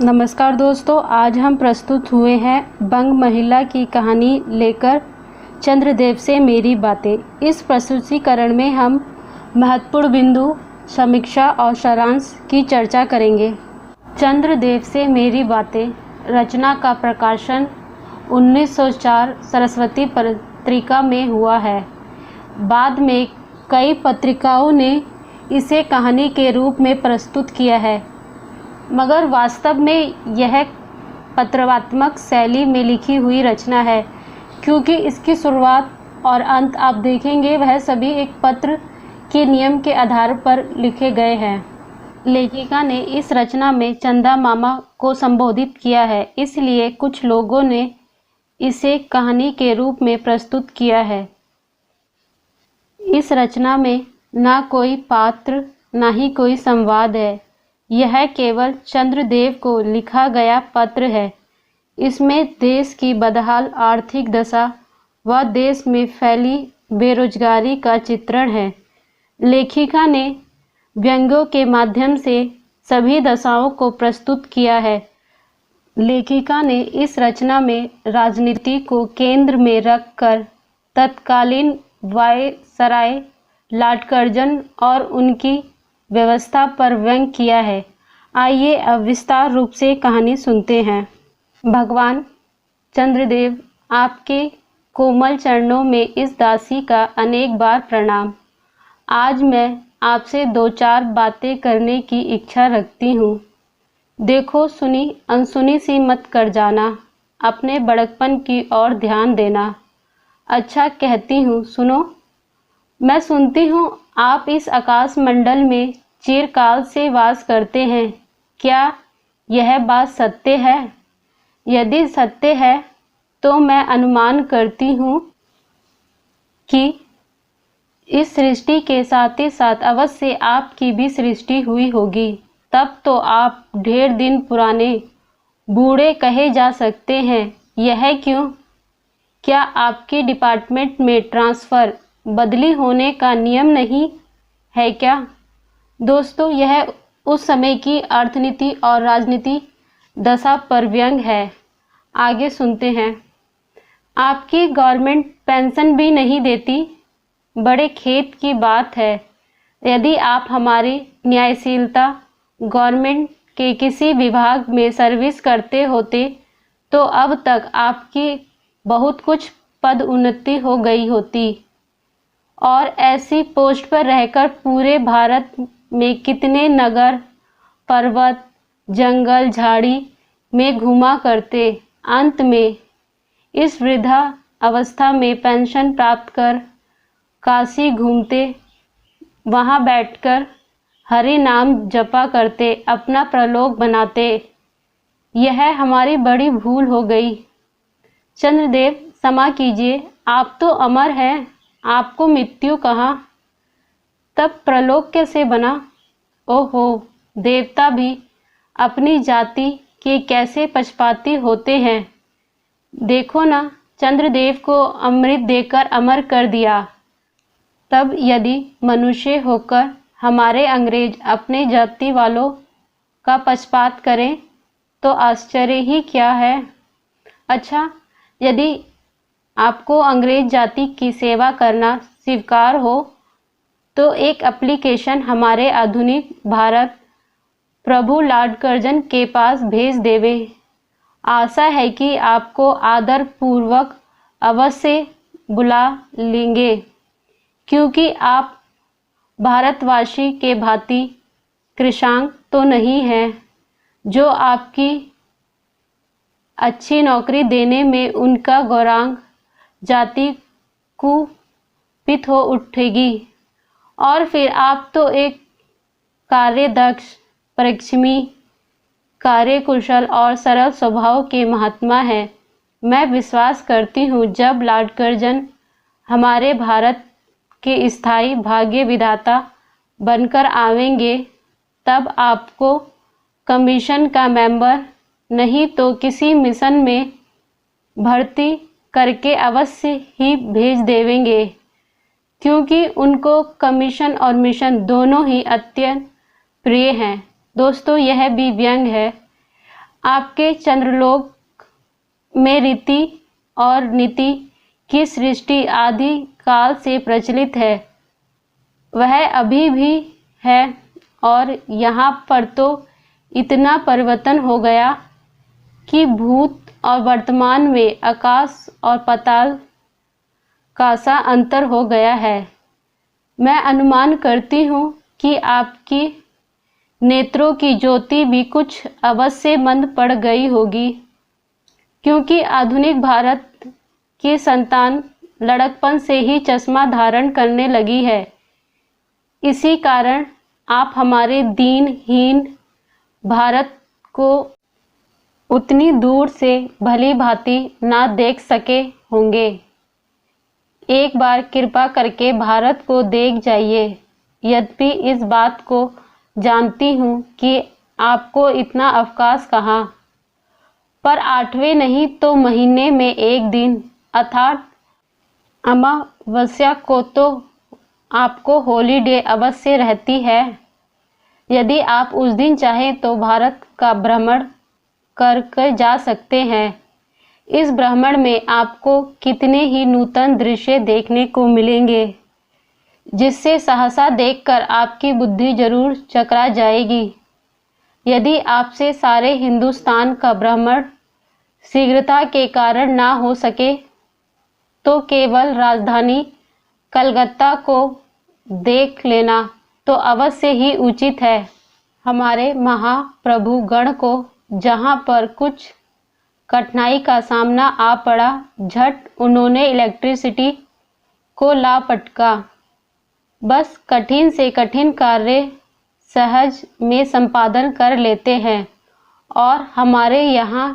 नमस्कार दोस्तों, आज हम प्रस्तुत हुए हैं बंग महिला की कहानी लेकर चंद्रदेव से मेरी बातें। इस प्रस्तुतिकरण में हम महत्वपूर्ण बिंदु, समीक्षा और सारांश की चर्चा करेंगे। चंद्रदेव से मेरी बातें रचना का प्रकाशन 1904 सरस्वती पत्रिका में हुआ है। बाद में कई पत्रिकाओं ने इसे कहानी के रूप में प्रस्तुत किया है, मगर वास्तव में यह पत्रात्मक शैली में लिखी हुई रचना है, क्योंकि इसकी शुरुआत और अंत आप देखेंगे वह सभी एक पत्र के नियम के आधार पर लिखे गए हैं। लेखिका ने इस रचना में चंदा मामा को संबोधित किया है, इसलिए कुछ लोगों ने इसे कहानी के रूप में प्रस्तुत किया है। इस रचना में ना कोई पात्र, ना ही कोई संवाद है। यह केवल चंद्रदेव को लिखा गया पत्र है। इसमें देश की बदहाल आर्थिक दशा व देश में फैली बेरोजगारी का चित्रण है। लेखिका ने व्यंग्यों के माध्यम से सभी दशाओं को प्रस्तुत किया है। लेखिका ने इस रचना में राजनीति को केंद्र में रखकर तत्कालीन वायसराय लॉर्ड कर्जन और उनकी व्यवस्था पर व्यंग किया है। आइए अब विस्तार रूप से कहानी सुनते हैं। भगवान चंद्रदेव, आपके कोमल चरणों में इस दासी का अनेक बार प्रणाम। आज मैं आपसे दो चार बातें करने की इच्छा रखती हूँ। देखो सुनी अनसुनी सी मत कर जाना, अपने बड़कपन की ओर ध्यान देना। अच्छा कहती हूँ, सुनो। मैं सुनती हूँ आप इस आकाश मंडल में चिरकाल से वास करते हैं। क्या यह बात सत्य है? यदि सत्य है तो मैं अनुमान करती हूँ कि इस सृष्टि के साथ ही साथ अवश्य आपकी भी सृष्टि हुई होगी। तब तो आप ढेर दिन पुराने बूढ़े कहे जा सकते हैं। यह क्यों? क्या आपके डिपार्टमेंट में ट्रांसफ़र बदली होने का नियम नहीं है क्या? दोस्तों, यह उस समय की अर्थनीति और राजनीति दशा पर व्यंग है। आगे सुनते हैं। आपकी गवर्नमेंट पेंशन भी नहीं देती। बड़े खेद की बात है। यदि आप हमारी न्यायशीलता गवर्नमेंट के किसी विभाग में सर्विस करते होते तो अब तक आपकी बहुत कुछ पद उन्नति हो गई होती और ऐसी पोस्ट पर रहकर पूरे भारत में कितने नगर, पर्वत, जंगल, झाड़ी में घूमा करते। अंत में इस वृद्धा अवस्था में पेंशन प्राप्त कर काशी घूमते, वहाँ बैठकर हरि नाम जपा करते, अपना प्रलोक बनाते। यह हमारी बड़ी भूल हो गई। चंद्रदेव, क्षमा कीजिए, आप तो अमर हैं, आपको मृत्यु कहाँ? तब प्रलोक कैसे बना? ओहो, देवता भी अपनी जाति के कैसे पक्षपाती होते हैं। देखो ना, चंद्रदेव को अमृत देकर अमर कर दिया। तब यदि मनुष्य होकर हमारे अंग्रेज अपने जाति वालों का पक्षपात करें तो आश्चर्य ही क्या है। अच्छा, यदि आपको अंग्रेज जाति की सेवा करना स्वीकार हो तो एक एप्लीकेशन हमारे आधुनिक भारत प्रभु लॉर्ड कर्जन के पास भेज देवे। आशा है कि आपको आदर पूर्वक अवश्य बुला लेंगे, क्योंकि आप भारतवासी के भांति कृशांक तो नहीं हैं जो आपकी अच्छी नौकरी देने में उनका गौरांग जाति कुपित हो उठेगी। और फिर आप तो एक कार्यदक्ष, परिश्रमी, कार्यकुशल और सरल स्वभाव के महात्मा हैं। मैं विश्वास करती हूँ जब लॉर्ड कर्जन हमारे भारत के स्थायी भाग्य विधाता बनकर आवेंगे तब आपको कमीशन का मेंबर नहीं तो किसी मिशन में भर्ती करके अवश्य ही भेज देवेंगे, क्योंकि उनको कमीशन और मिशन दोनों ही अत्यंत प्रिय हैं। दोस्तों, यह भी व्यंग है। आपके चंद्रलोक में रीति और नीति की सृष्टि आदि काल से प्रचलित है, वह अभी भी है। और यहाँ पर तो इतना परिवर्तन हो गया कि भूत और वर्तमान में आकाश और पाताल का सा अंतर हो गया है। मैं अनुमान करती हूँ कि आपकी नेत्रों की ज्योति भी कुछ अवश्य मंद पड़ गई होगी, क्योंकि आधुनिक भारत की संतान लड़कपन से ही चश्मा धारण करने लगी है। इसी कारण आप हमारे दीनहीन भारत को उतनी दूर से भली भांति ना देख सके होंगे। एक बार कृपा करके भारत को देख जाइए। यद्यपि इस बात को जानती हूँ कि आपको इतना अवकाश कहाँ, पर 8वें नहीं तो महीने में एक दिन अर्थात अमावस्या को तो आपको हॉलीडे अवश्य रहती है। यदि आप उस दिन चाहें तो भारत का भ्रमण कर जा सकते हैं। इस भ्रमण में आपको कितने ही नूतन दृश्य देखने को मिलेंगे, जिससे सहसा देखकर आपकी बुद्धि जरूर चकरा जाएगी। यदि आपसे सारे हिंदुस्तान का भ्रमण शीघ्रता के कारण ना हो सके, तो केवल राजधानी कलकत्ता को देख लेना तो अवश्य ही उचित है। हमारे महाप्रभु गण को जहाँ पर कुछ कठिनाई का सामना आ पड़ा, झट उन्होंने इलेक्ट्रिसिटी को ला पटका। बस कठिन से कठिन कार्य सहज में संपादन कर लेते हैं और हमारे यहाँ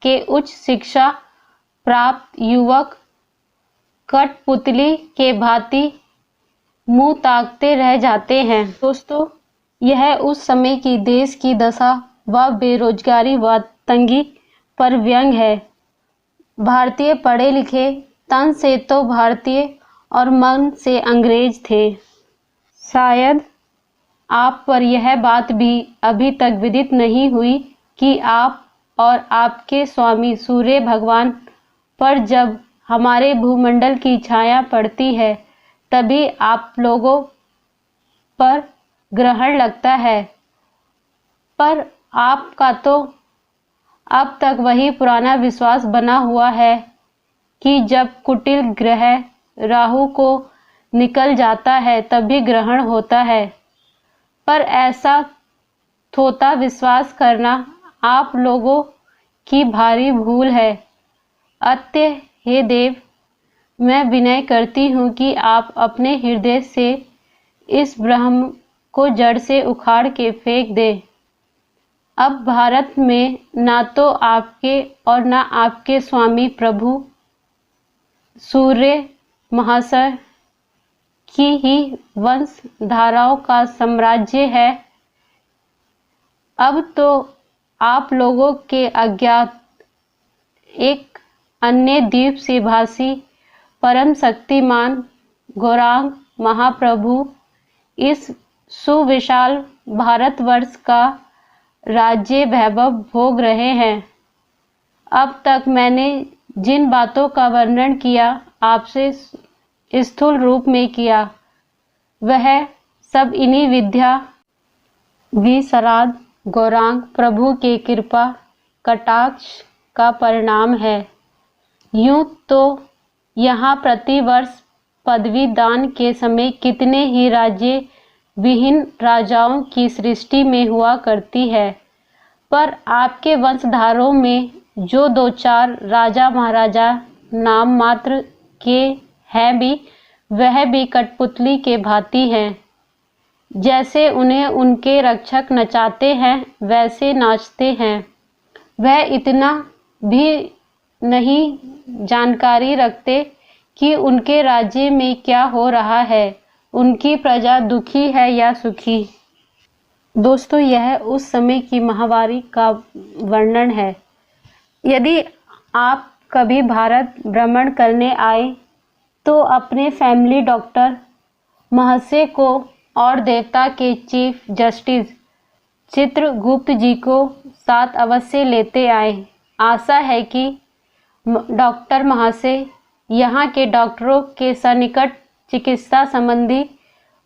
के उच्च शिक्षा प्राप्त युवक कठपुतली के भांति मुंह ताकते रह जाते हैं। दोस्तों, यह उस समय की देश की दशा व बेरोजगारी व तंगी पर व्यंग है। भारतीय पढ़े लिखे तन से तो भारतीय और मन से अंग्रेज थे। शायद आप पर यह बात भी अभी तक विदित नहीं हुई कि आप और आपके स्वामी सूर्य भगवान पर जब हमारे भूमंडल की छाया पड़ती है, तभी आप लोगों पर ग्रहण लगता है। पर आपका तो अब तक वही पुराना विश्वास बना हुआ है कि जब कुटिल ग्रह राहु को निकल जाता है तभी ग्रहण होता है। पर ऐसा थोथा विश्वास करना आप लोगों की भारी भूल है। अतः हे देव, मैं विनय करती हूँ कि आप अपने हृदय से इस भ्रम को जड़ से उखाड़ के फेंक दें। अब भारत में ना तो आपके और ना आपके स्वामी प्रभु सूर्य महाशय की ही वंश धाराओं का साम्राज्य है। अब तो आप लोगों के अज्ञात एक अन्य द्वीप से भासी परम शक्तिमान गौरांग महाप्रभु इस सुविशाल भारतवर्ष का राज्य वैभव भोग रहे हैं। अब तक मैंने जिन बातों का वर्णन किया, आपसे स्थूल रूप में किया, वह सब इन्हीं विद्या विशारद गौरांग प्रभु के कृपा कटाक्ष का परिणाम है। यूं तो यहाँ प्रतिवर्ष पदवी दान के समय कितने ही राज्य विहीन राजाओं की सृष्टि में हुआ करती है, पर आपके वंशधारों में जो 2-4 राजा महाराजा नाम मात्र के हैं भी, वह भी कठपुतली के भांति हैं। जैसे उन्हें उनके रक्षक नचाते हैं वैसे नाचते हैं। वह इतना भी नहीं जानकारी रखते कि उनके राज्य में क्या हो रहा है, उनकी प्रजा दुखी है या सुखी। दोस्तों, यह उस समय की माहवारी का वर्णन है। यदि आप कभी भारत भ्रमण करने आए तो अपने फैमिली डॉक्टर महाशय को और देवता के चीफ जस्टिस चित्रगुप्त जी को साथ अवश्य लेते आए। आशा है कि डॉक्टर महाशय यहाँ के डॉक्टरों के सन्निकट चिकित्सा संबंधी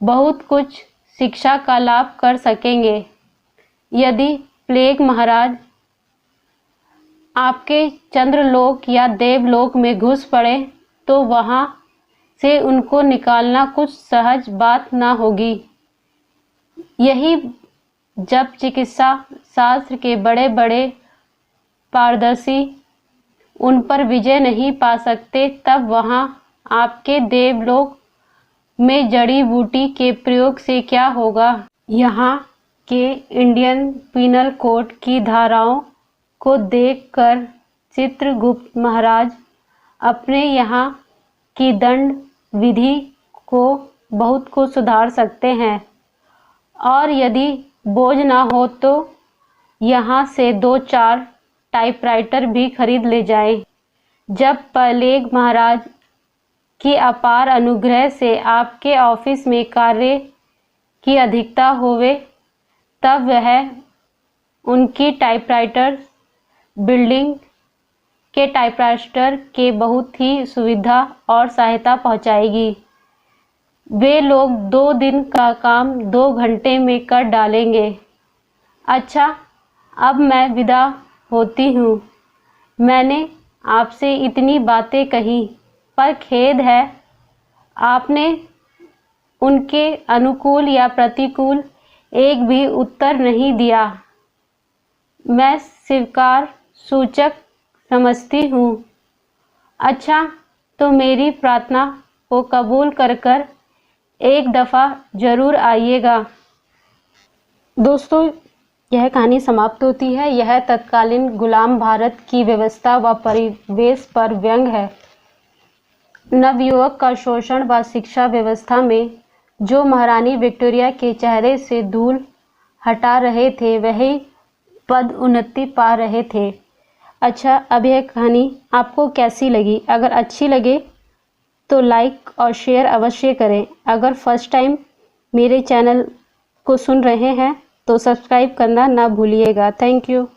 बहुत कुछ शिक्षा का लाभ कर सकेंगे। यदि प्लेग महाराज आपके चंद्रलोक या देवलोक में घुस पड़े तो वहाँ से उनको निकालना कुछ सहज बात ना होगी। यही जब चिकित्सा शास्त्र के बड़े बड़े पारदर्शी उन पर विजय नहीं पा सकते, तब वहाँ आपके देवलोक में जड़ी बूटी के प्रयोग से क्या होगा। यहाँ के इंडियन पीनल कोड की धाराओं को देखकर चित्रगुप्त महाराज अपने यहाँ की दंड विधि को बहुत को सुधार सकते हैं, और यदि बोझ ना हो तो यहाँ से 2-4 टाइपराइटर भी खरीद ले जाएं। जब प्लेग महाराज की अपार अनुग्रह से आपके ऑफिस में कार्य की अधिकता होवे, तब वह उनकी टाइपराइटर बिल्डिंग के टाइपराइटर के बहुत ही सुविधा और सहायता पहुंचाएगी। वे लोग 2 दिन का काम 2 घंटे में कर डालेंगे। अच्छा, अब मैं विदा होती हूँ। मैंने आपसे इतनी बातें कही, पर खेद है आपने उनके अनुकूल या प्रतिकूल एक भी उत्तर नहीं दिया। मैं स्वीकार सूचक समझती हूँ। अच्छा, तो मेरी प्रार्थना को कबूल कर एक दफ़ा ज़रूर आइएगा। दोस्तों, यह कहानी समाप्त होती है। यह तत्कालीन गुलाम भारत की व्यवस्था व परिवेश पर व्यंग है। नवयुवक का शोषण व शिक्षा व्यवस्था में जो महारानी विक्टोरिया के चेहरे से धूल हटा रहे थे, वही पद उन्नति पा रहे थे। अच्छा, अब यह कहानी आपको कैसी लगी? अगर अच्छी लगे तो लाइक और शेयर अवश्य करें। अगर फर्स्ट टाइम मेरे चैनल को सुन रहे हैं तो सब्सक्राइब करना ना भूलिएगा। Thank you.